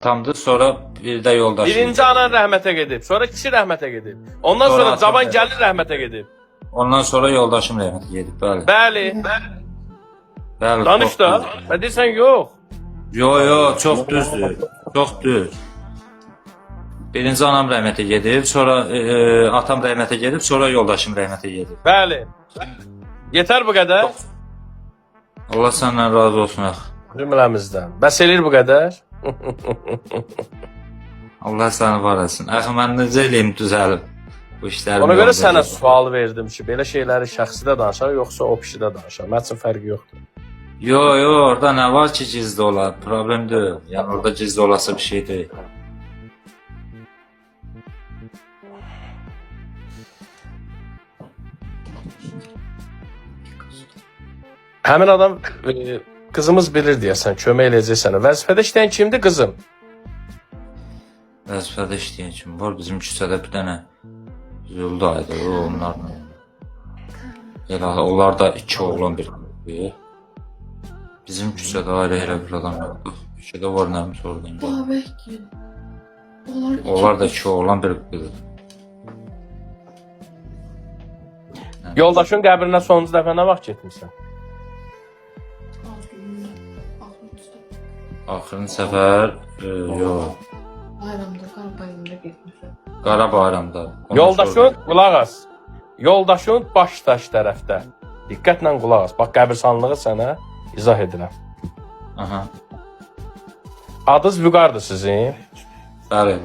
Tamdır, sonra bir də yoldaşı. Birinci anan rəhmətə gedib, sonra kişi rəhmətə gedib. Ondan Sonra sonra atam cavan rəhmətə gəlin rəhmətə gedib. Ondan sonra yoldaşım rəhmətə gedib, bəli. Bəli. Bəli. Danış da. Və deyirsən yox. Yo, çox düzdür. Çox düz. Birinci anam rəhmətə gedib, sonra atam rəhmətə gedib, sonra yoldaşım rəhmətə gedib. Bəli. Yetər bu qədər? Allah səndən razı olsun axı. Cümləmizdən. Bəs eləyir bu qədər? Allah səni var etsin. Axı mən necə eləyim düzəlib bu işləri. Ona görə sənə sual verdim ki, belə şeyləri şəxsidə danışaq, yoxsa o kişidə danışaq? Mənim üçün fərqi yoxdur. Yo, orada nə var ki gizli olar? Problem deyil. Yəni orada gizli olası bir şey deyil. Həmin adam qızımız bilir deyəsən, kömək eləyəcək sənə. Vəzifədə işləyən kimdir qızım? Vəzifədə işləyən kim var? Bizim küçədə bir dənə Züldaydı, onlarla. Elə onlar da iki oğlan bir qızdır. Bizim küçədə ayrı elə bir adam yoxdur. Küçədə var nəmiş oradan. Babək ki. Onlar da iki oğlan bir qızdır. Yoldaşın qəbrinə sonuncu dəfə nə vaxt getmirsən? Axırıncı səfər, yox. Bayramda, qara bayramda getmişəm. Qara bayramda. Yoldaşın, qulaq as. Yoldaşın baş daş tərəfdə. Diqqətlə qulaq as. Bax, qəbirstanlığı sənə izah edirəm. Aha. Adınız Vüqardır sizin? Bəli.